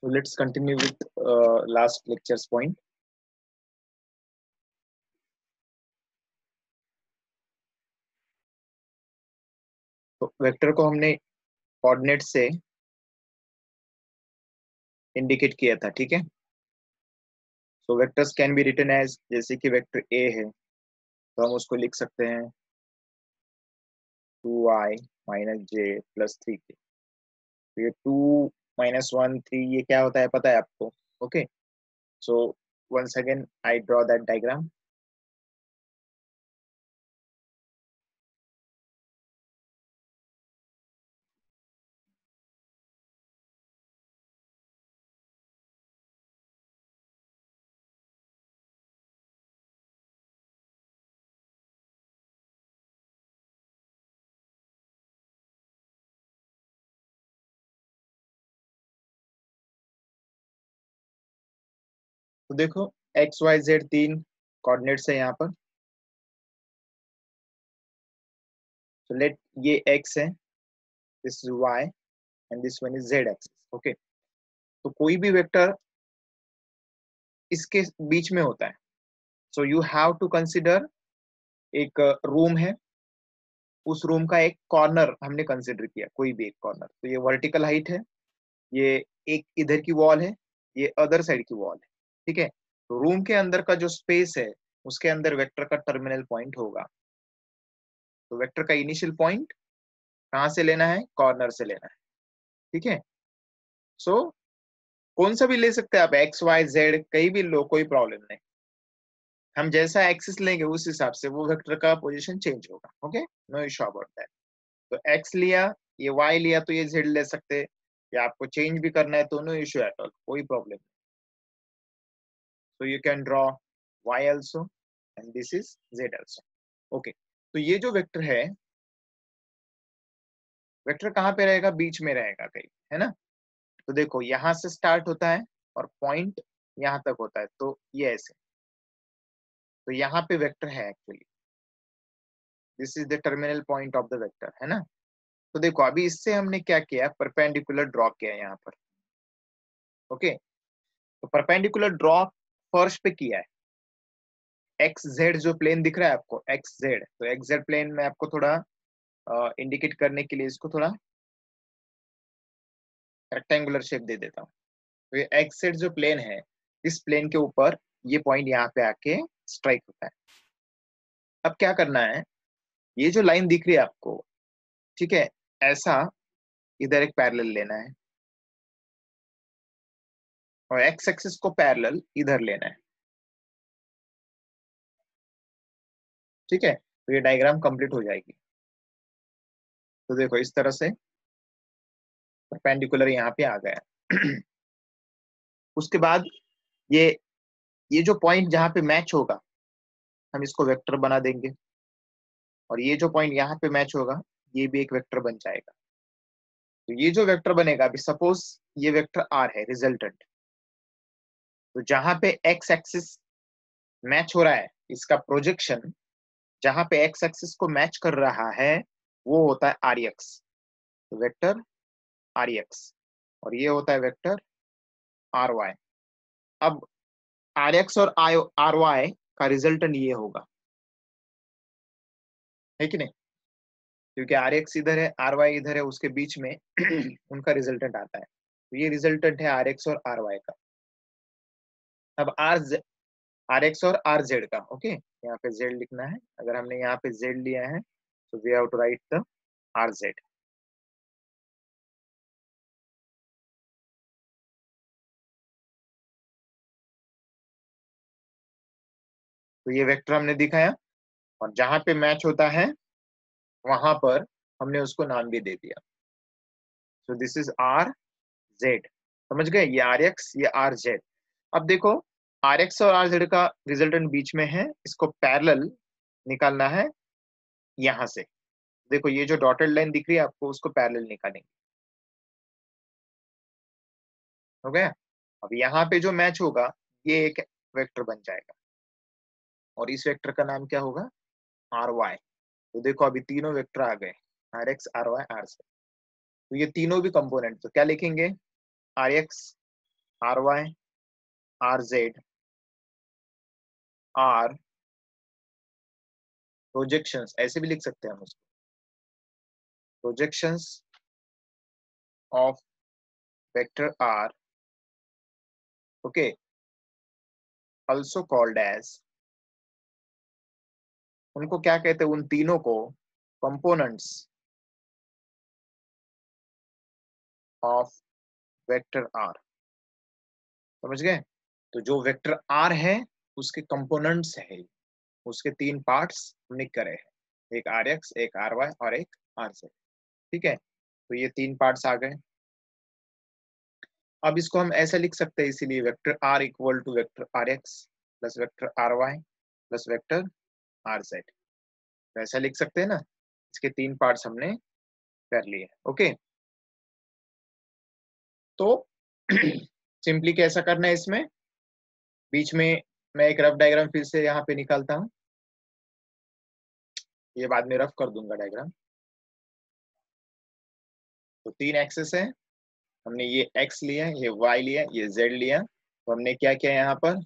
So let's continue with last lecture's point. तो vector को हमने कोऑर्डिनेट से इंडिकेट किया था, ठीक है। So vectors can be written as, जैसे कि वेक्टर ए है तो हम उसको लिख सकते हैं 2i minus J plus 3k। तो ये 2 माइनस 1 3 ये क्या होता है पता है आपको? Okay, so once again I draw that diagram. तो देखो एक्स वाई जेड तीन कोऑर्डिनेट्स है यहाँ पर। तो लेट ये x है, this is y and this one is z axis. Okay, तो कोई भी वेक्टर इसके बीच में होता है। So you have to consider एक रूम है, उस रूम का एक कॉर्नर हमने कंसिडर किया, कोई भी एक कॉर्नर। तो ये वर्टिकल हाइट है, ये एक इधर की वॉल है, ये अदर साइड की वॉल है, ठीक है। तो रूम के अंदर का जो स्पेस है उसके अंदर वेक्टर का टर्मिनल पॉइंट होगा। तो वेक्टर का इनिशियल पॉइंट कहाँ से लेना है? कॉर्नर से लेना है, ठीक है। सो कौन सा भी ले सकते हैं आप, एक्स वाई जेड कहीं भी लो, कोई प्रॉब्लम नहीं। हम जैसा एक्सिस लेंगे उस हिसाब से वो वेक्टर का पोजीशन चेंज होगा। Okay, no issue about that. तो एक्स लिया, ये वाई लिया, तो ये जेड ले सकते हैं, या आपको चेंज भी करना है तो नो इशू एट ऑल, कोई प्रॉब्लम नहीं। So you can draw Y also and this is Z also. Okay, तो ये जो वेक्टर है, वेक्टर कहाँ पे रहेगा? बीच में रहेगा कहीं, है ना। तो देखो यहाँ से स्टार्ट होता है और पॉइंट यहाँ तक होता है, तो ये ऐसे। तो यहाँ पे वेक्टर है actually, this is the terminal point of the vector, है ना। तो देखो अभी इससे हमने क्या किया, परपेंडिकुलर ड्रॉ किया यहाँ पर। ओके, तो परपेंडिकुलर ड्रॉ फर्स्ट पे किया है। एक्स जेड जो प्लेन दिख रहा है आपको, एक्स जेड, तो एक्स जेड प्लेन में आपको थोड़ा इंडिकेट करने के लिए इसको थोड़ा रेक्टेंगुलर शेप दे देता हूँ। तो ये एक्स जेड जो प्लेन है, इस प्लेन के ऊपर ये पॉइंट यहाँ पे आके स्ट्राइक होता है। अब क्या करना है, ये जो लाइन दिख रही है आपको, ठीक है, ऐसा इधर एक पैरेलल लेना है और एक्स एक्सिस को पैरेलल इधर लेना है, ठीक है। तो ये डायग्राम कंप्लीट हो जाएगी। तो देखो इस तरह से परपेंडिकुलर यहाँ पे आ गया। उसके बाद ये ये जो पॉइंट जहाँ पे मैच होगा हम इसको वेक्टर बना देंगे, और ये जो पॉइंट यहाँ पे मैच होगा ये भी एक वेक्टर बन जाएगा। तो ये जो वेक्टर बनेगा, अभी सपोज ये वेक्टर आर है रिजल्टेंट, तो जहां पे एक्स एक्सिस मैच हो रहा है, इसका प्रोजेक्शन जहां पे एक्स एक्सिस को मैच कर रहा है वो होता है आर एक्स, तो वेक्टर आर एक्स, और ये होता है वेक्टर आर वाई। अब आर एक्स और आर वाई का रिजल्टेंट ये होगा, है कि नहीं, क्योंकि आर एक्स इधर है, आर वाई इधर है, उसके बीच में उनका रिजल्टेंट आता है। तो ये रिजल्टेंट है आर एक्स और आर वाई का। अब आर एक्स और आर जेड का। ओके, यहाँ पे जेड लिखना है, अगर हमने यहाँ पे जेड लिया है तो we have to write the R Z. तो ये वेक्टर हमने दिखाया, और जहां पे मैच होता है वहां पर हमने उसको नाम भी दे दिया। So this is are Z, समझ गए, ये आर एक्स ये आर जेड। अब देखो आर एक्स और आर जेड का रिजल्टेंट बीच में है, इसको पैरेलल निकालना है यहाँ से। देखो ये जो डॉटेड लाइन दिख रही है आपको, उसको पैरेलल निकालेंगे, हो गया। अब यहाँ पे जो मैच होगा ये एक वेक्टर बन जाएगा, और इस वेक्टर का नाम क्या होगा? R Y. तो देखो अभी तीनों वेक्टर आ गए, R x R Y are Z. तो ये तीनों भी कंपोनेंट, तो क्या लिखेंगे? R x R Y are Z R projections, ऐसे भी लिख सकते हैं हम उसको, projections of vector R, okay, also called as, उनको क्या कहते हैं, उन तीनों को कंपोनेंट्स ऑफ वेक्टर आर। समझ गए? तो जो वेक्टर आर है उसके कंपोनेंट्स है, उसके तीन पार्ट्स हमने करे हैं, एक आर एक्स, एक आर वाई और एक आर जेड। ठीक है, तो ये तीन पार्ट्स आ गए। अब इसको हम ऐसे लिख सकते हैं, इसीलिए vector R equal to vector R X plus vector R Y plus vector R Z, वैसा लिख सकते हैं ना। इसके तीन पार्ट्स हमने कर लिए, ओके। तो सिंपली कैसा करना है, इसमें बीच में मैं एक रफ डायग्राम फिर से यहाँ पे निकालता हूँ, ये बाद में रफ कर दूंगा डायग्राम। तो तीन एक्सेस है, हमने ये x लिया, ये y लिया, ये z लिया। तो हमने क्या किया, यहाँ पर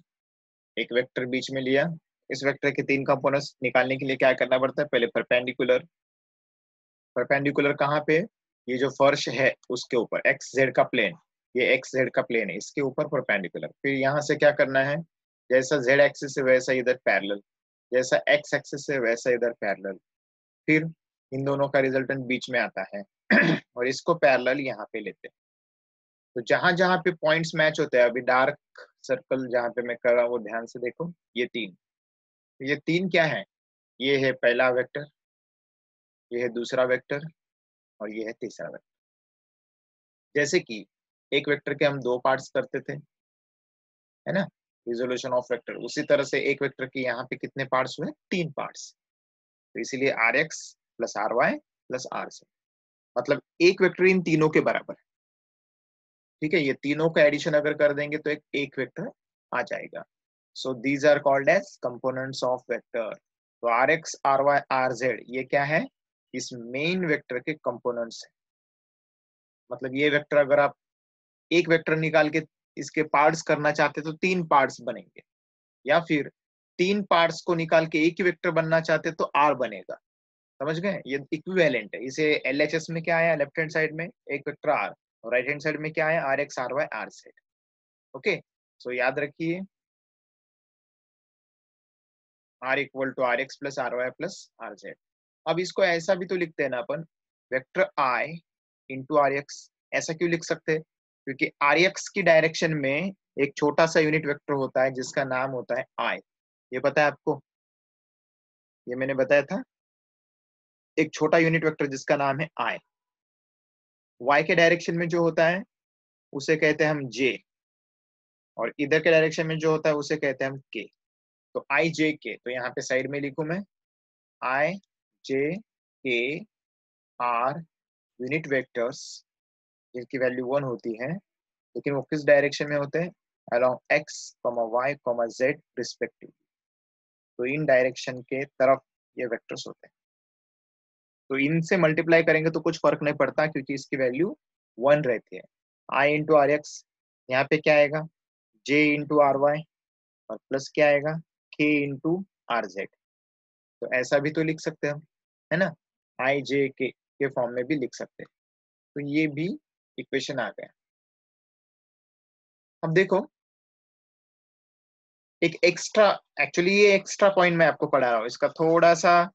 एक वेक्टर बीच में लिया। इस वेक्टर के तीन कंपोनेंट्स निकालने के लिए क्या करना पड़ता है, पहले परपेंडिकुलर, परपेंडिकुलर कहाँ पे, ये जो फर्श है उसके ऊपर, एक्स जेड का प्लेन, ये एक्स जेड का प्लेन है, इसके ऊपर परपेंडिकुलर। फिर यहाँ से क्या करना है, जैसा जेड एक्सिस है वैसा इधर पैरेलल, जैसा एक्स एक्सिस है वैसा इधर पैरेलल। फिर इन दोनों का रिजल्टेंट बीच में आता है और इसको पैरेलल यहाँ पे लेते हैं। तो जहां जहां पे पॉइंट्स मैच होते हैं, अभी डार्क सर्कल जहां पे मैं कर रहा हूँ वो ध्यान से देखो, ये तीन, ये तीन क्या है, ये है पहला वेक्टर, ये है दूसरा वेक्टर और ये है तीसरा वेक्टर। जैसे कि एक वेक्टर के हम दो पार्ट्स करते थे, है ना, रिजोल्यूशन ऑफ वेक्टर, उसी तरह से एक वेक्टर के यहाँ पे कितने पार्ट्स हुए, तीन पार्ट्स। तो इसीलिए R X plus are Y plus R से, मतलब एक वेक्टर इन तीनों के बराबर है। ठीक है, ये तीनों का एडिशन अगर कर देंगे तो एक वेक्टर आ जाएगा। So these are called as components of vector. तो are x R Y are z ये क्या है, इस मेन वेक्टर के कंपोनेंट्स है। मतलब ये वेक्टर अगर आप एक वेक्टर निकाल के इसके पार्ट्स करना चाहते तो तीन पार्ट्स बनेंगे, या फिर तीन पार्ट्स को निकाल के एक ही वेक्टर बनना चाहते तो आर बनेगा। समझ गए, ये इक्विवेलेंट है। इसे एलएचएस में क्या आया, लेफ्ट हैंड साइड में एक वेक्टर आर और राइट हैंड साइड में क्या है, R x R Y are Z. Okay, so याद रखिए R equal to are X plus are Y plus are Z. अब इसको ऐसा भी तो लिखते हैं ना अपन, vector I into R X. ऐसा क्यों लिख सकते हैं, क्योंकि आर एक्स की डायरेक्शन में एक छोटा सा यूनिट वेक्टर होता है जिसका नाम होता है आई, ये पता है आपको, ये मैंने बताया था, एक छोटा यूनिट वेक्टर जिसका नाम है आई। वाई के डायरेक्शन में जो होता है उसे कहते हैं हम जे, और इधर के डायरेक्शन में जो होता है उसे कहते हैं हम के। तो आई जे के, तो यहाँ पे साइड में लिखू मैं, आई जे के आर यूनिट वेक्टर्स जिनकी वैल्यू 1 होती है, लेकिन वो किस डायरेक्शन में होते हैं, along X Y Z respective. तो इन डायरेक्शन के तरफ ये वेक्टर्स होते हैं। तो इनसे मल्टीप्लाई करेंगे तो कुछ फर्क नहीं पड़ता क्योंकि इसकी वैल्यू 1 रहती है। आई इंटू आर एक्स, यहाँ पे क्या आएगा, जे इंटू आर वाई, और प्लस क्या आएगा, के इंटू आर जेड। तो ऐसा भी तो लिख सकते हैं हम, है ना, आई जे के फॉर्म में भी लिख सकते हैं। तो ये भी इक्वेशन आ गया। अब देखो एक एक्स्ट्रा, एक्चुअली ये एक्स्ट्रा पॉइंट मैं आपको पढ़ा रहा हूँ, इसका थोड़ा सा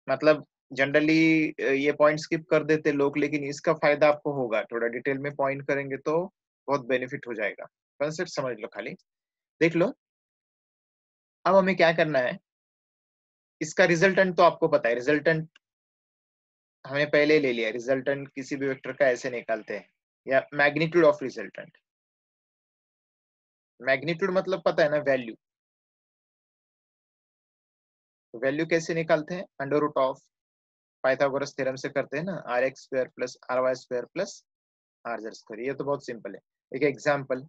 मतलब जनरली ये पॉइंट स्किप कर देते लोग, लेकिन इसका फायदा आपको होगा, थोड़ा डिटेल में पॉइंट करेंगे तो बहुत बेनिफिट हो जाएगा। कंसेप्ट समझ लो, खाली देख लो। अब हमें क्या करना है, इसका रिजल्टेंट तो आपको पता है, रिजल्टेंट हमने पहले ले लिया। रिजल्टेंट किसी भी वेक्टर का ऐसे निकालते हैं, या मैग्नीट्यूड ऑफ रिजल्टेंट, मैग्नीट्यूड मतलब पता है ना, वैल्यू। तो वैल्यू कैसे निकालते हैं, under root of Pythagoras theorem से करते हैं ना, R x square plus R Y square plus are Z square. ये तो बहुत सिंपल है। एक example,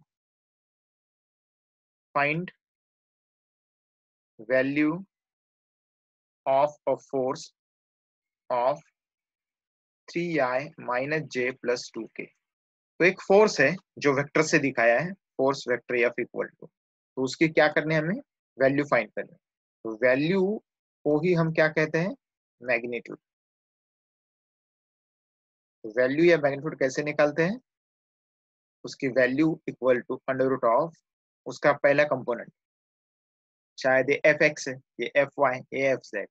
find value of a force of 3i minus J plus 2k। तो एक फोर्स है जो वेक्टर से दिखाया है, force vector F equal to, तो उसकी क्या करनी है हमें, वैल्यू फाइंड करनी है। तो वैल्यू को ही हम क्या कहते हैं, मैग्नीट्यूड। तो वैल्यू या मैग्नीट्यूड कैसे निकालते हैं, उसकी value equal to under root of उसका पहला कंपोनेंट, शायद ये एफ एक्स है, ये एफ वाई, ये एफ जेड।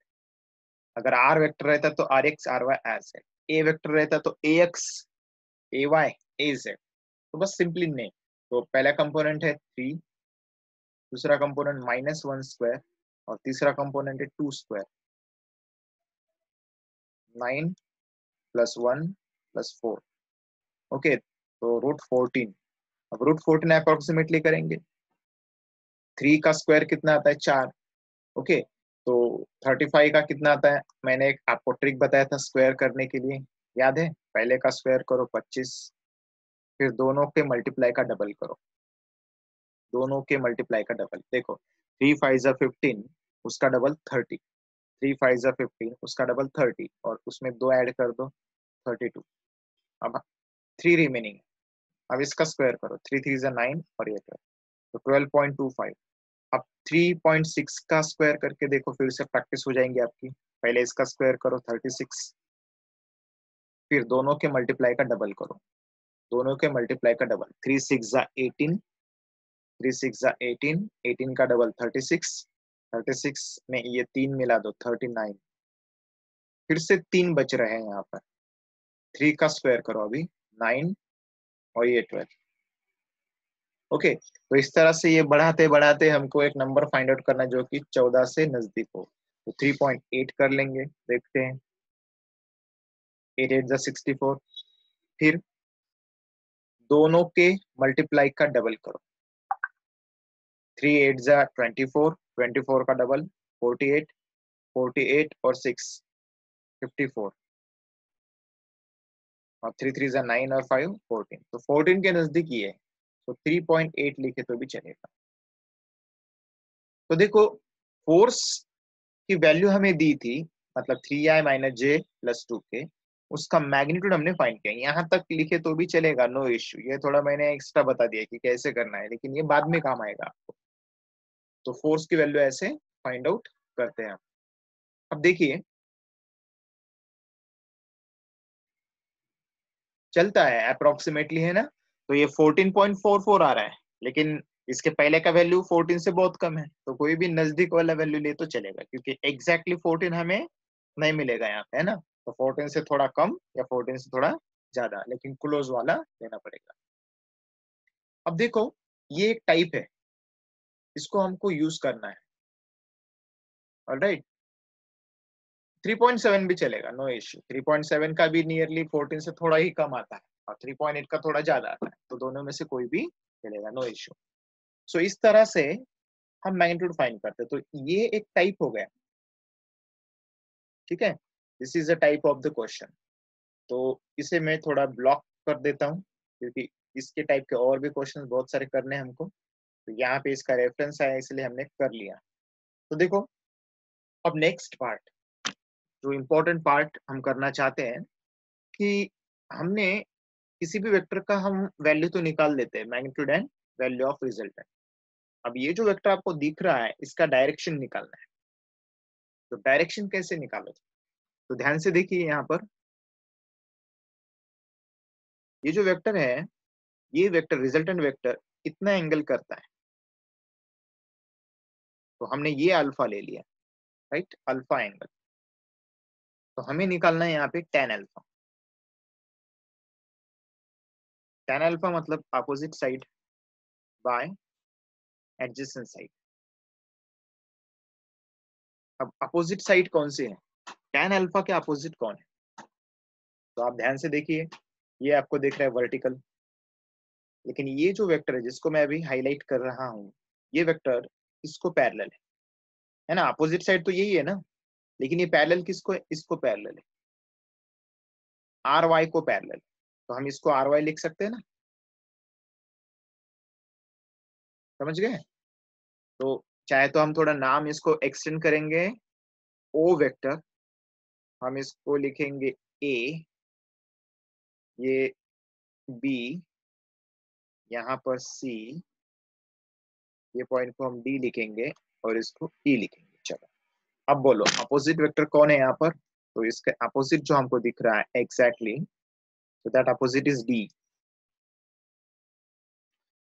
अगर आर वेक्टर रहता तो are x R Y are Z, A vector रहता तो A X A Y A Z. तो बस सिंपली नेम। तो पहला कंपोनेंट है 3, दूसरा कंपोनेंट -1 स्क्वायर, और तीसरा कंपोनेंट है 2 स्क्वायर। 9 + 1 + 4। ओके, तो √14। अब √14 अप्रोक्सीमेटली करेंगे, 3 का स्क्वायर कितना आता है, 4। ओके, तो 35 का कितना आता है, मैंने एक आपको ट्रिक बताया था स्क्वायर करने के लिए, याद है, पहले का स्क्वायर करो 25, फिर दोनों के मल्टीप्लाई का डबल करो, दोनों के मल्टीप्लाई का डबल। देखो 3 5 ज़ा 15, उसका डबल 30, 3 5 ज़ा 15 उसका डबल 30, और उसमें 2 ऐड कर दो 32। अब 3 रिमेनिंग, अब इसका स्क्वायर करो, 3 3 ज़ा 9 और ये 12, तो 12.25। अब 3.6 का स्क्वायर करके देखो, फिर से प्रैक्टिस हो जाएंगी आपकी। पहले इसका स्क्वायर करो 36, फिर दोनों के मल्टीप्लाई का डबल करो, दोनों के मल्टीप्लाई का डबल, 3 6 ज़ा 18, 3 6 ज़ा 18, 18 का डबल 36, 36 में ये 3 मिला दो 39, फिर से 3 बच रहे हैं यहाँ पर, 3 का स्क्वायर करो अभी 9 और ये 12। ओके, तो इस तरह से ये बढ़ाते बढ़ाते हमको एक नंबर फाइंड आउट करना जो कि 14 से नजदीक हो। तो 3.8 कर लेंगे, देखते हैं, 8 8 ज़ा 64, फिर दोनों के मल्टीप्लाई का डबल करो, 3 8 ज़ा 24, 24 का डबल 48, 48 और 6 54, और 3 3 ज़ा 9 और 5 14, तो 14 के नजदीक ही है, तो 3.8 लिखे तो भी चलेगा। तो देखो, फोर्स की वैल्यू हमें दी थी, मतलब 3i - j + 2k, उसका मैग्नीट्यूड हमने फाइंड किया, यहाँ तक लिखे तो भी चलेगा, नो इश्यू। ये थोड़ा मैंने एक्स्ट्रा बता दिया कि कैसे करना है, लेकिन ये बाद में काम आएगा आपको। तो फोर्स की वैल्यू ऐसे फाइंड आउट करते हैं। अब देखिए, चलता है अप्रोक्सीमेटली, है ना, तो ये 14.44 आ रहा है, लेकिन इसके पहले का वैल्यू 14 से बहुत कम है, तो कोई भी नजदीक वाला वैल्यू ले तो चलेगा, क्योंकि एग्जैक्टली 14 हमें नहीं मिलेगा यहाँ पे, है ना। तो 14 से थोड़ा कम या 14 से थोड़ा ज्यादा, लेकिन क्लोज वाला लेना पड़ेगा। अब देखो, ये एक टाइप है, इसको हमको यूज करना है। ऑलराइट, 3.7 भी चलेगा, नो इश्यू। 3.7 का भी नियरली 14 से थोड़ा ही कम आता है, और 3.8 का थोड़ा ज्यादा आता है, तो दोनों में से कोई भी चलेगा, नो इश्यू। सो इस तरह से हम मैग्नीट्यूड फाइंड करते हैं। तो ये एक टाइप हो गया, ठीक है, this is a type of the question. तो इसे मैं थोड़ा ब्लॉक कर देता हूँ, क्योंकि इसके टाइप के और भी क्वेश्चन बहुत सारे करने हैं हमको। तो यहाँ पे इसका रेफरेंस आया, इसलिए हमने कर लिया। तो देखो, अब नेक्स्ट पार्ट, जो इम्पोर्टेंट पार्ट हम करना चाहते हैं, कि हमने किसी भी वेक्टर का हम वैल्यू तो निकाल लेते हैं, magnitude and value of resultant. अब ये जो वेक्टर आपको दिख रहा है, इसका डायरेक्शन निकालना है। तो डायरेक्शन कैसे निकालो, तो ध्यान से देखिए, यहाँ पर ये जो वेक्टर है, ये वेक्टर रिजल्टेंट वेक्टर कितना एंगल करता है, तो हमने ये अल्फा ले लिया, राइट, अल्फा एंगल। तो हमें निकालना है यहाँ पे tan अल्फा। tan अल्फा मतलब opposite side by adjacent side. अब अपोजिट साइड कौन सी है, tan अल्फा के अपोजिट कौन है, तो आप ध्यान से देखिए, ये आपको दिख रहा है वर्टिकल, लेकिन ये जो वेक्टर है जिसको मैं अभी हाईलाइट कर रहा हूँ, ये वेक्टर इसको पैरेलल है ना। अपोजिट साइड तो यही है ना, लेकिन ये पैरेलल किसको है, इसको पैरेलल है, आर वाई को पैरेलल। तो हम इसको आर वाई लिख सकते हैं ना, समझ गए। तो चाहे तो हम थोड़ा नाम इसको एक्सटेंड करेंगे, ओ वेक्टर, हम इसको लिखेंगे ए, ये बी, यहाँ पर सी, ये पॉइंट को हम डी लिखेंगे और इसको ई लिखेंगे। चलो अब बोलो अपोजिट वेक्टर कौन है यहाँ पर, तो इसके अपोजिट जो हमको दिख रहा है exactly, so that opposite is D।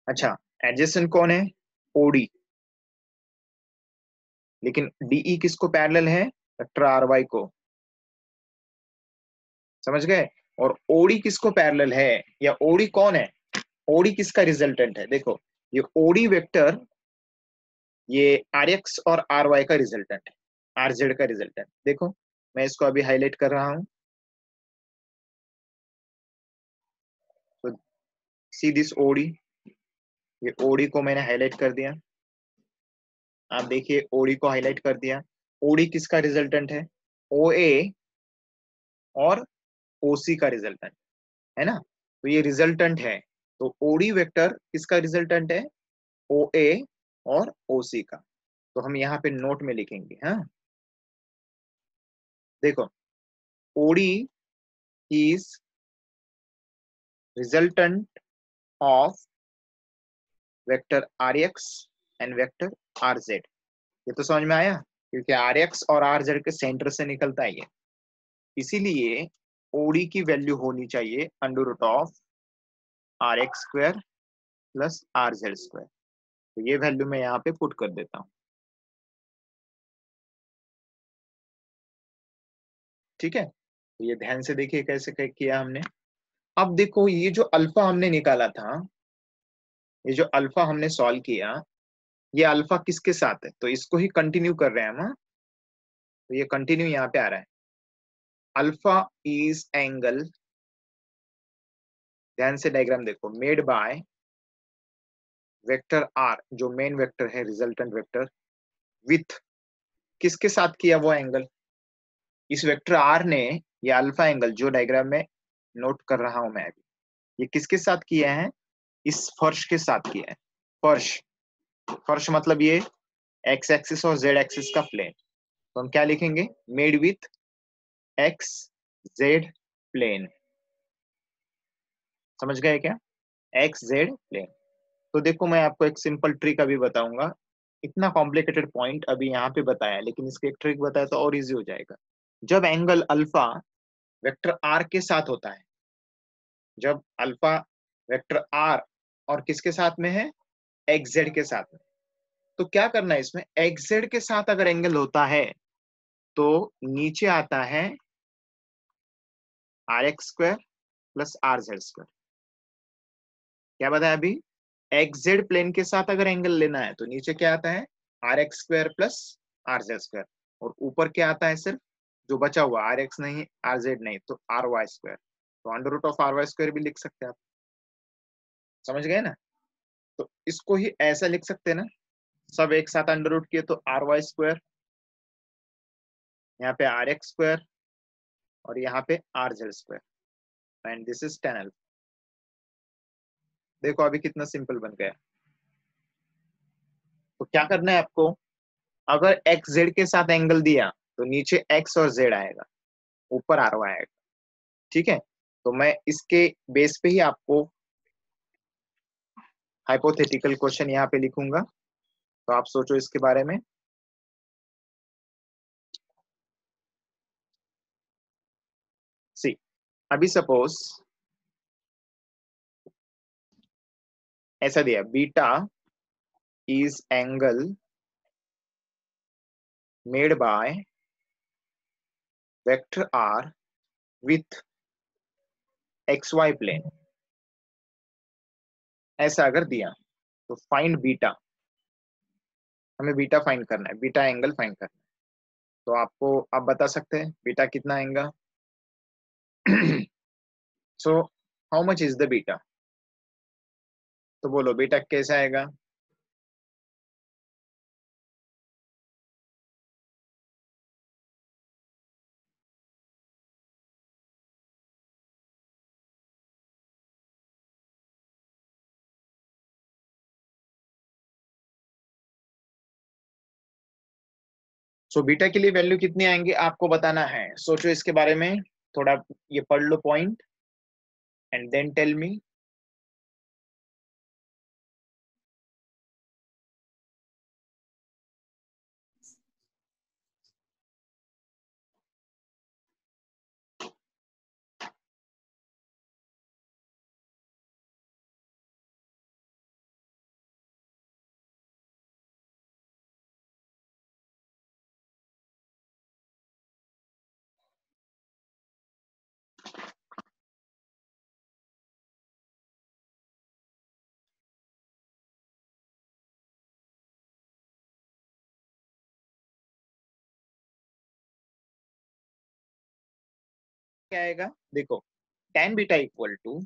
अच्छा, एडजेसेंट कौन है, OD, लेकिन DE किसको पैरेलल है, वेक्टर RY को, समझ गए। और OD किसको पैरेलल है, या OD कौन है, OD किसका रिजल्टेंट है, देखो ये OD वेक्टर ये RX और RY का रिजल्टेंट है, RZ का रिजल्टेंट। देखो मैं इसको अभी हाईलाइट कर रहा हूं, तो सी दिस OD, ये OD को मैंने हाईलाइट कर दिया। आप देखिए OD को हाईलाइट कर दिया। OD किसका रिजल्टेंट है, OA और OC का रिजल्टेंट है ना, तो ये रिजल्टेंट है। तो OD वेक्टर किसका रिजल्टेंट है, OA और OC का। तो हम यहाँ पे नोट में लिखेंगे। हाँ देखो OD is resultant of vector RX and vector RZ। ये तो समझ में आया, क्योंकि RX और RZ के सेंटर से निकलता है ये, इसीलिए OD की वैल्यू होनी चाहिए under root of RX square plus RZ square. तो ये वैल्यू मैं यहाँ पे पुट कर देता हूँ, ठीक है। तो ये ध्यान से देखिए कैसे किया हमने। अब देखो ये जो अल्फा हमने निकाला था, ये जो अल्फा हमने सॉल्व किया, ये अल्फा किसके साथ है, तो इसको ही कंटिन्यू कर रहे हैं हम। हाँ? तो ये कंटिन्यू यहाँ पे आ रहा है, अल्फा इज एंगल, ध्यान से डायग्राम देखो, मेड बाय वेक्टर आर जो मेन वेक्टर है रिजल्टेंट वेक्टर, विथ किसके साथ किया वो एंगल, इस वेक्टर आर ने ये अल्फा एंगल जो डायग्राम में नोट कर रहा हूं मैं अभी, ये किसके साथ किया है, इस फर्श के साथ किया है। फर्श, फर्श मतलब ये एक्स एक्सिस और जेड एक्सिस का प्लेन, तो हम क्या लिखेंगे, made with X Z plane, समझ गए क्या, एक्स जेड प्लेन। तो देखो मैं आपको एक सिंपल ट्रिक अभी बताऊंगा, इतना कॉम्प्लिकेटेड पॉइंट अभी यहाँ पे बताया, लेकिन इसकी एक ट्रिक बताया तो और इजी हो जाएगा। जब एंगल अल्फा वेक्टर आर के साथ होता है, जब अल्फा वेक्टर आर और किसके साथ में है, एक्स जेड के साथ में, तो क्या करना है इसमें, एक्स जेड के साथ अगर एंगल होता है तो नीचे आता है R x square plus are Z square. क्या बताया अभी, एक्स जेड प्लेन के साथ अगर एंगल लेना है तो नीचे क्या आता है, R x square plus are Z square, और ऊपर क्या आता है, सिर्फ जो बचा हुआ आर एक्स नहीं आर जेड नहीं, तो आर वाई स्क्वायर, तो under root of R Y square भी लिख सकते हैं आप, समझ गए ना। तो इसको ही ऐसा लिख सकते हैं ना, सब एक साथ अंडर रूट किए तो आर वाई स्क्वायर, यहाँ पे आर एक्स स्क्वायर और यहाँ पे are Z square, and this is ten L. देखो अभी कितना सिंपल बन गया। तो क्या करना है आपको, अगर एक्स जेड के साथ एंगल दिया तो नीचे एक्स और जेड आएगा, ऊपर आर वाई आएगा, ठीक है। तो मैं इसके बेस पे ही आपको हाइपोथेटिकल क्वेश्चन यहाँ पे लिखूंगा, तो आप सोचो इसके बारे में। सी, अभी सपोज ऐसा दिया, beta is angle made by vector R with X Y plane, ऐसा अगर दिया तो फाइंड बीटा, हमें बीटा फाइंड करना है, बीटा एंगल फाइंड करना है। तो आपको आप बता सकते हैं बीटा कितना आएगा। So how much is the beta, तो बोलो बीटा कैसे आएगा, सो बीटा के लिए वैल्यू कितनी आएंगे आपको बताना है, सोचो इसके बारे में थोड़ा, ये पढ़ लो point and then tell me. क्या आएगा, देखो tan बीटा इक्वल टू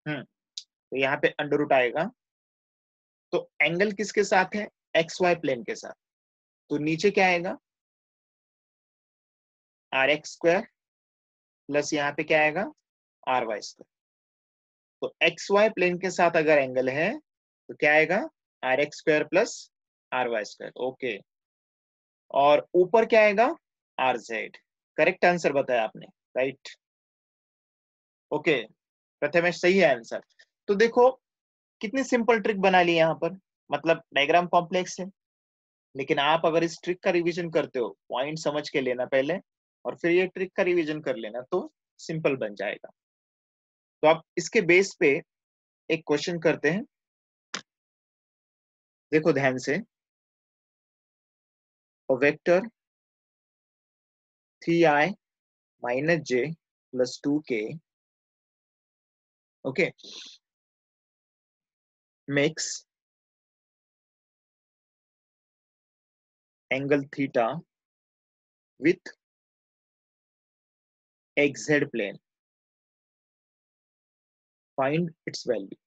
तो यहाँ पे अंडर रूट आएगा, तो एंगल किसके साथ है, एक्स वाई प्लेन के साथ, तो नीचे क्या आएगा आर एक्स स्क्वायर प्लस यहाँ पे क्या आएगा आर वाई स्क्वायर। तो एक्स वाई प्लेन के साथ अगर एंगल है तो क्या आएगा are x square plus R Y square, okay. और ऊपर क्या आएगा आर जेड, करेक्ट आंसर बताया आपने, राइट, ओके, प्रथमेश सही है आंसर। तो देखो कितनी सिंपल ट्रिक बना ली यहाँ पर, मतलब डायग्राम कॉम्प्लेक्स है, लेकिन आप अगर इस ट्रिक का रिवीजन करते हो, पॉइंट समझ के लेना पहले और फिर ये ट्रिक का रिवीजन कर लेना, तो सिंपल बन जाएगा। तो आप इसके बेस पे एक क्वेश्चन करते हैं, देखो ध्यान से, vector 3i minus j plus 2k, okay, makes angle theta with xz plane, find its value,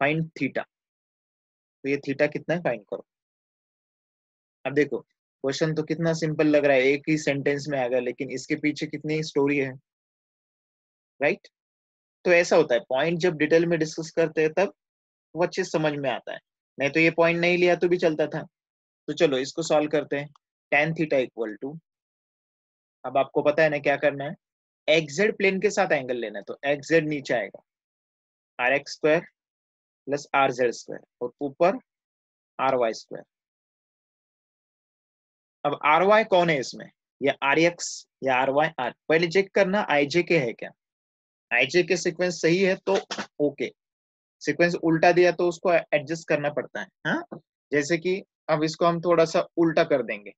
find theta. तो ये थीटा कितना है फाइंड करो। अब देखो क्वेश्चन तो कितना सिंपल लग रहा है, एक ही सेंटेंस में आ गया, लेकिन इसके पीछे कितनी स्टोरी है, राइट। तो ऐसा होता है, पॉइंट जब डिटेल में डिस्कस करते हैं तब वो अच्छे से समझ में आता है, नहीं तो ये पॉइंट नहीं लिया तो भी चलता था। तो चलो इसको सॉल्व करते हैं। tan थीटा इक्वल टू, अब आपको पता है ना क्या करना है, xz प्लेन के साथ एंगल लेना है, तो xz नीचे आएगा are x square plus are Z square और ऊपर आर वाई स्क्वायर। अब आर वाई कौन है इसमें, या आर एक्स या आर वाई, आर पहले चेक करना आई जे के है क्या, आई जे के सीक्वेंस सही है तो ओके, सीक्वेंस उल्टा दिया तो उसको एडजस्ट करना पड़ता है, हाँ। जैसे कि अब इसको हम थोड़ा सा उल्टा कर देंगे,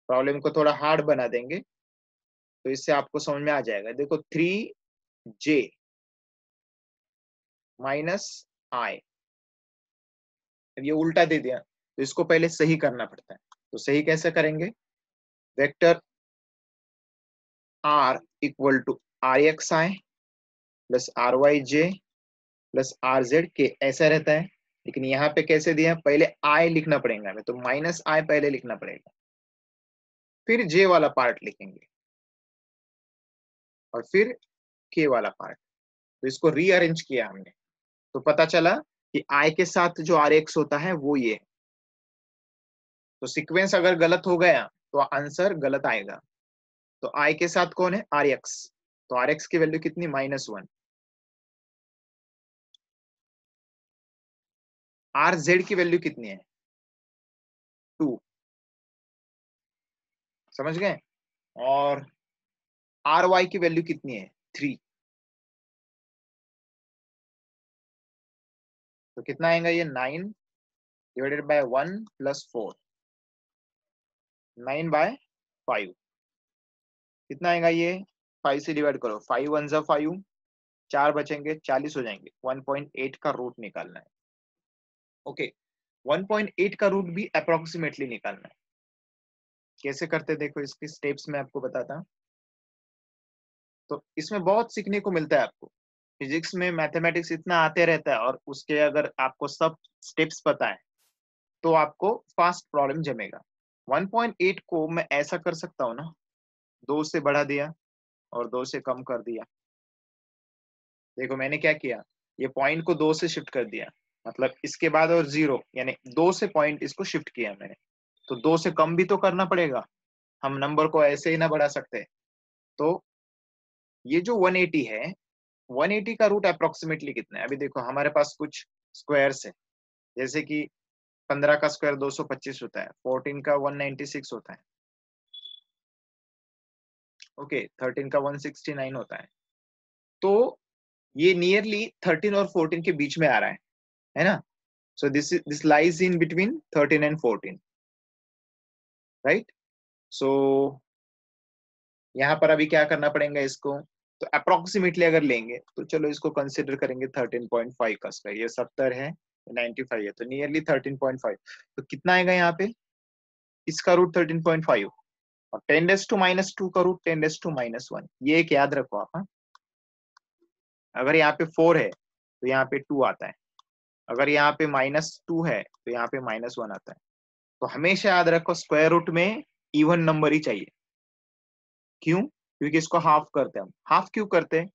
प्रॉब्लम को थोड़ा हार्ड बना देंगे, तो इससे आपको समझ में आ जाएगा। देखो 3j माइनस आई, ये उल्टा दे दिया तो इसको पहले सही करना पड़ता है, तो सही कैसे करेंगे, vector r equal to are x i plus are y j plus are z के, ऐसा रहता है। लेकिन यहाँ पे कैसे दिया, पहले आई लिखना पड़ेगा हमें, तो माइनस आई पहले लिखना पड़ेगा, फिर जे वाला पार्ट लिखेंगे और फिर के वाला पार्ट। तो इसको रीअरेंज किया हमने, तो पता चला कि आई के साथ जो आर एक्स होता है वो ये है। तो सीक्वेंस अगर गलत हो गया तो आंसर गलत आएगा। तो आई के साथ कौन है आर एक्स, तो आर एक्स की वैल्यू कितनी -1, आर जेड की वैल्यू कितनी है 2, समझ गए, और आर वाई की वैल्यू कितनी है 3, तो कितना आएगा ये 9 डिवाइडेड बाय 1 प्लस 4, 9/5, कितना आएगा ये 5 से डिवाइड करो, 5 1 जा 5, 4 बचेंगे 40 हो जाएंगे, 1.8 का रूट निकालना है, ओके। 1.8 का रूट भी अप्रोक्सीमेटली निकालना है, कैसे करते देखो इसके स्टेप्स में आपको बताता हूं। तो इसमें बहुत सीखने को मिलता है आपको, फिजिक्स में मैथमेटिक्स इतना आते रहता है, और उसके अगर आपको सब स्टेप्स पता है तो आपको फास्ट प्रॉब्लम जमेगा। 1.8 को मैं ऐसा कर सकता हूँ ना, 2 से बढ़ा दिया और 2 से कम कर दिया। देखो मैंने क्या किया, ये पॉइंट को 2 से शिफ्ट कर दिया, मतलब इसके बाद और 0, यानी 2 से पॉइंट इसको शिफ्ट किया मैंने, तो 2 से कम भी तो करना पड़ेगा, हम नंबर को ऐसे ही ना बढ़ा सकते। तो ये जो 180 है, 180 का रूट अप्रोक्सीमेटली कितना है, अभी देखो हमारे पास कुछ स्क्वायर्स है, जैसे कि 15 का स्क्वायर 225 होता है, 14 का 196 होता है, ओके, 13 का 169 होता है। तो ये नियरली 13 और 14 के बीच में आ रहा है ना। So this lies in between 13 and 14, right. So यहाँ पर अभी क्या करना पड़ेगा इसको, तो अप्रोक्सीमेटली अगर लेंगे तो चलो इसको कंसिडर करेंगे 13.5 का स्क्वायर, ये 70 है 95 है, तो नियरली 13.5, तो कितना आएगा यहाँ पे इसका रूट 13.5, और 10⁻² का रूट 10⁻⁻1, ये एक याद रखो आप। हाँ, अगर यहाँ पे 4 है तो यहाँ पे 2 आता है, अगर यहाँ पे -2 है तो यहाँ पे -1 आता है। तो हमेशा याद रखो स्क्वायर रूट में इवन नंबर ही चाहिए। क्यों? क्योंकि इसको हाफ करते हैं हम। हाफ क्यों करते हैं,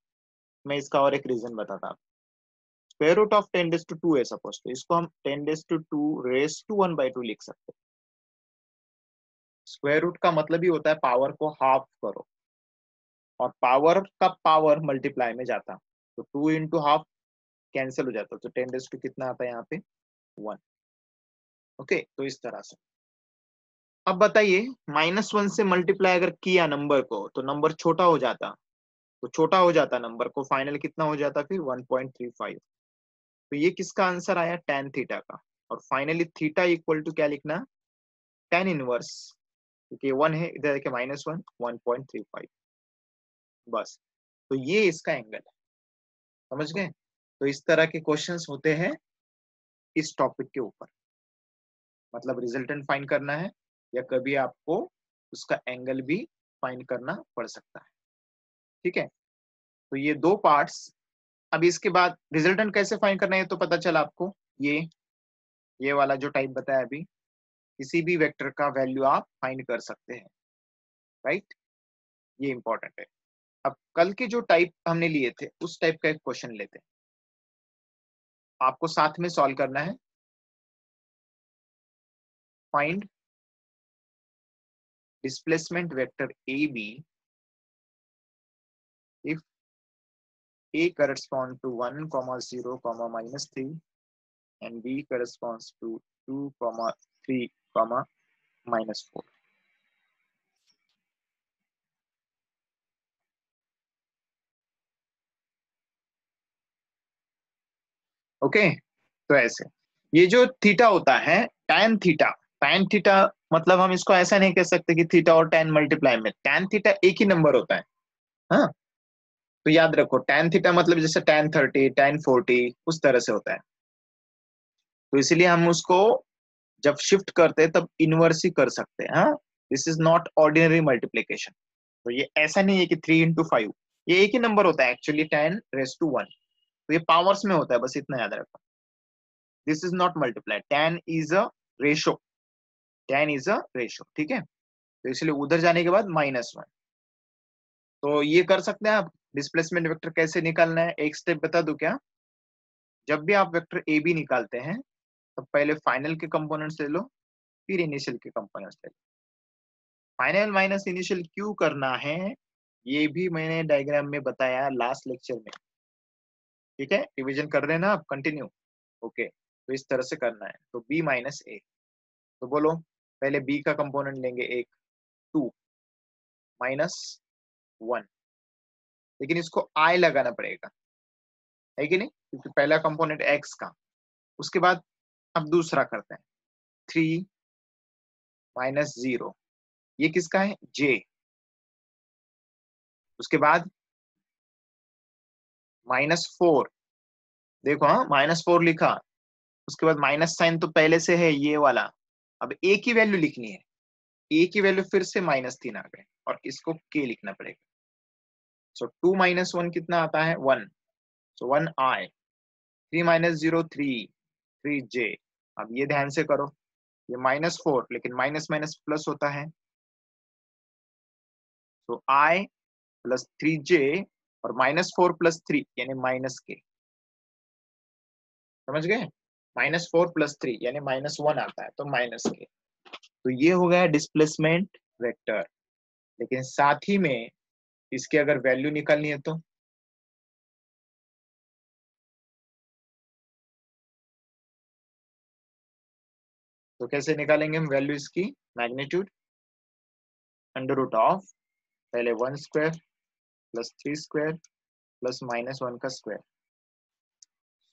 मैं इसका और एक रीजन बताता हूँ। स्क्वायर रूट ऑफ 10⁻² है सपोज, तो इसको हम 10⁻²⁻1/2 लिख सकते हैं। स्क्वायर रूट का मतलब ही होता है पावर को हाफ करो, और पावर का पावर मल्टीप्लाई में जाता, तो 2 इंटू हाफ कैंसिल हो जाता, तो 10⁻² कितना आता है यहाँ पे 1। ओके, तो इस तरह से। अब बताइए -1 से मल्टीप्लाई अगर किया नंबर को तो नंबर छोटा हो जाता, तो छोटा हो जाता नंबर को फाइनल कितना हो जाता फिर 1.35। तो ये किसका आंसर आया, tan थीटा का। और फाइनली थीटा इक्वल टू क्या लिखना, tan इनवर्स, क्योंकि 1 है इधर देखिए -1, 1.35 बस। तो ये इसका एंगल है, समझ गए। तो इस तरह के क्वेश्चंस होते हैं इस टॉपिक के ऊपर, मतलब रिजल्टेंट फाइंड करना है या कभी आपको उसका एंगल भी फाइंड करना पड़ सकता है। ठीक है, तो ये 2 पार्ट्स। अब इसके बाद रिजल्टेंट कैसे फाइंड करना है तो पता चला आपको। ये वाला जो टाइप बताया अभी, किसी भी वेक्टर का वैल्यू आप फाइंड कर सकते हैं, राइट, ये इंपॉर्टेंट है। अब कल के जो टाइप हमने लिए थे उस टाइप का एक क्वेश्चन लेते हैं, आपको साथ में सॉल्व करना है। Find displacement vector a b if a corresponds to 1, 0, -3 and b corresponds to 2, 3, -4। Okay, तो ऐसे ये जो थीटा होता है tan थीटा, tan थीटा मतलब हम इसको ऐसा नहीं कह सकते कि थीटा और tan मल्टीप्लाई में, tan थीटा एक ही नंबर होता है। हाँ, तो याद रखो tan थीटा मतलब जैसे tan 30, tan 40 उस तरह से होता है। तो इसलिए हम उसको जब शिफ्ट करते हैं तब इनवर्स ही कर सकते हैं। हाँ, this is not ordinary multiplication. तो ये ऐसा नहीं है कि 3 × 5, ये एक ही नंबर होता है एक्चुअली 10⁻1। तो ये पावर्स में होता है, बस इतना याद रखो। This is not multiply, tan is a ratio, tan is a ratio. ठीक है, तो इसलिए उधर जाने के बाद -1। तो ये कर सकते हैं आप। डिस्प्लेसमेंट वेक्टर कैसे निकालना है एक स्टेप बता दूं क्या। जब भी आप वेक्टर ए बी निकालते हैं तब पहले फाइनल के कंपोनेंट्स ले लो, फिर इनिशियल के कंपोनेंट्स ले लो। फाइनल माइनस इनिशियल क्यों करना है ये भी मैंने डायग्राम में बताया लास्ट लेक्चर में। ठीक है, रिवीजन कर रहे हैं ना आप, कंटिन्यू। ओके, तो इस तरह से करना है। तो b - a, तो बोलो पहले b का कंपोनेंट लेंगे एक 2 -1, लेकिन इसको i लगाना पड़ेगा, है कि नहीं, क्योंकि पहला कंपोनेंट x का। उसके बाद अब दूसरा करते हैं 3 -0, ये किसका है j। उसके बाद -4, देखो हाँ -4 लिखा। उसके बाद माइनस साइन तो पहले से है ये वाला, अब a की वैल्यू लिखनी है। a की वैल्यू फिर से -3 आ गए और इसको k लिखना पड़ेगा। सो 2 -1 कितना आता है 1, सो 1i। 3 -0 3j। अब ये ध्यान से करो, ये -4 लेकिन माइनस माइनस प्लस होता है, तो i + 3j और -4 + 3 यानी -k। समझ गए, -4 + 3 यानी -1 आता है, तो -k। तो ये हो गया डिस्प्लेसमेंट वेक्टर। लेकिन साथ ही में इसकी अगर वैल्यू निकालनी है तो कैसे निकालेंगे हम वैल्यू इसकी। मैग्नीट्यूड √, पहले 1² + 3² + -1 का स्क्वायर,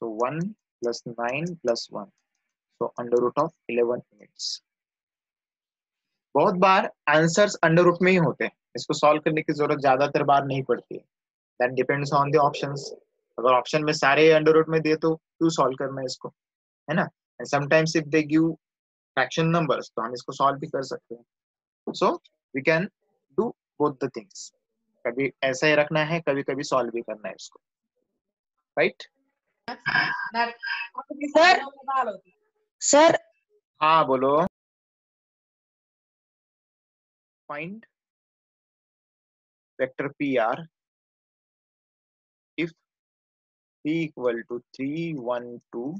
सो 1 + 9 + 1, सो √11 यूनिट्स। बहुत बार आंसर्स अंडर रूट में ही होते हैं, इसको सॉल्व करने की जरूरत ज्यादातर बार नहीं पड़ती है। That depends on the options. अगर ऑप्शन में सारे अंडर रूट में दे तो क्यों सॉल्व करना है इसको, है ना। And sometimes if they give fraction numbers तो हम इसको सॉल्व भी कर सकते हैं। So we can do both the things, कभी ऐसा ही रखना है, कभी कभी सॉल्व भी करना है इसको, राइट? सर सर हाँ बोलो। Find vector p r if p equal to 3 1 2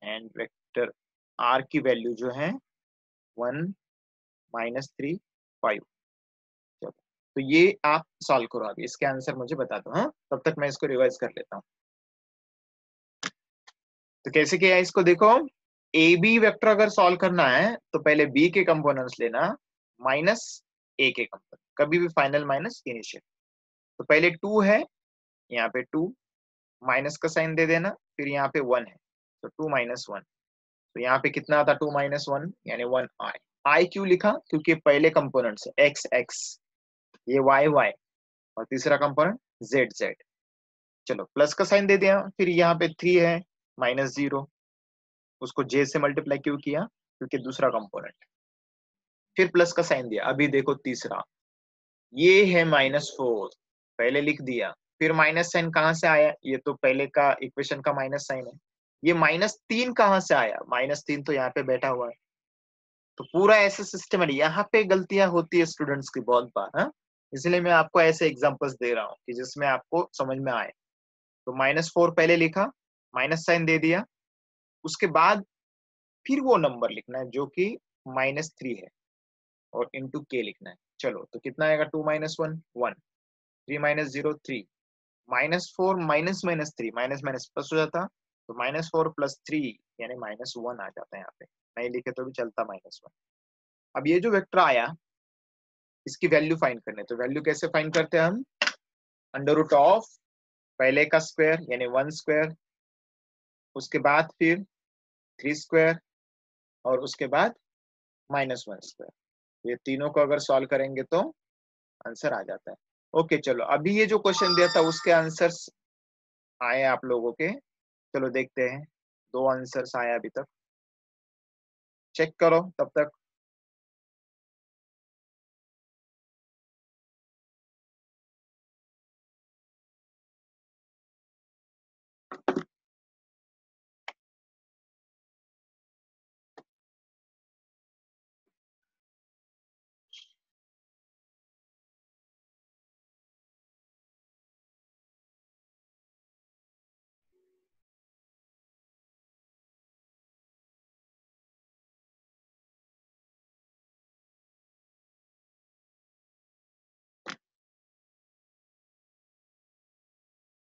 and vector r की वैल्यू जो है 1 -3 5। चलो तो ये आप सॉल्व करो, अभी इसके आंसर मुझे बता दो। हाँ, तब तक मैं इसको रिवाइज कर लेता हूँ। तो कैसे किया है इसको देखो, ए बी वेक्टर अगर सॉल्व करना है तो पहले बी के कंपोनेंट्स लेना माइनस ए के कंपोनेंट, कभी भी फाइनल माइनस इनिशियल। तो पहले 2 है, यहाँ पे 2 माइनस का साइन दे देना, फिर यहाँ पे 1 है तो 2 - 1। तो यहाँ पे कितना आता 2 - 1 यानी 1 आई। आई क्यों लिखा, क्योंकि पहले कंपोनेंट्स एक्स एक्स, ये वाई वाई, और तीसरा कंपोनेंट जेड जेड। चलो प्लस का साइन दे दिया, फिर यहाँ पे 3 है -0, उसको जे से मल्टीप्लाई क्यों किया, क्योंकि दूसरा कंपोनेंट। फिर प्लस का साइन दिया, अभी देखो तीसरा, ये है -4, पहले लिख दिया, फिर माइनस साइन कहाँ से आया, ये तो पहले का इक्वेशन का माइनस साइन है। ये -3 कहाँ से आया, -3 तो यहाँ पे बैठा हुआ है। तो पूरा ऐसे सिस्टम है, यहाँ पे गलतियां होती है स्टूडेंट्स की बहुत बार। हाँ, इसलिए मैं आपको ऐसे एग्जांपल्स दे रहा हूँ कि जिसमें आपको समझ में आए। तो -4 पहले लिखा, माइनस साइन दे दिया, उसके बाद फिर वो नंबर लिखना है जो कि -3 है और इंटू के लिखना है। चलो तो कितना आएगा, 2 - 1 1, 3 - 0 3, -4 minus minus 3, minus minus plus हो जाता, तो -4 + 3 यानी -1 आ जाता है। यहाँ पे नहीं लिखे तो भी चलता, -1। अब ये जो वेक्टर आया इसकी वैल्यू फाइंड करने, तो वैल्यू कैसे फाइंड करते हैं हम, अंडर रूट ऑफ पहले का स्क्वायर यानी 1 स्क्वायर, उसके बाद फिर 3 स्क्वायर, और उसके बाद -1 स्क्वायर। ये तीनों को अगर सॉल्व करेंगे तो आंसर आ जाता है। ओके चलो, अभी ये जो क्वेश्चन दिया था उसके आंसर्स आए आप लोगों के, चलो देखते हैं। 2 आंसर्स आए अभी तक, चेक करो तब तक।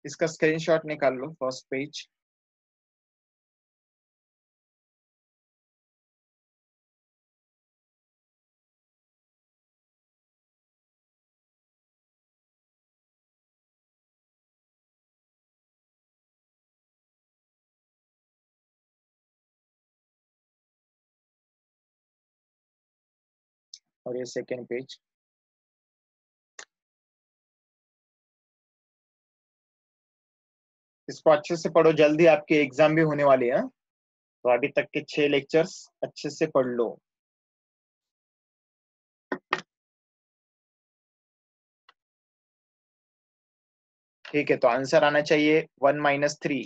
इसका स्क्रीनशॉट निकाल लो, फर्स्ट पेज। और ये सेकेंड पेज। इसको अच्छे से पढ़ो, जल्दी आपके एग्जाम भी होने वाली है। तो अभी तक के 6 लेक्चर्स अच्छे से पढ़ लो। ठीक है, तो आंसर आना चाहिए 1 - 3।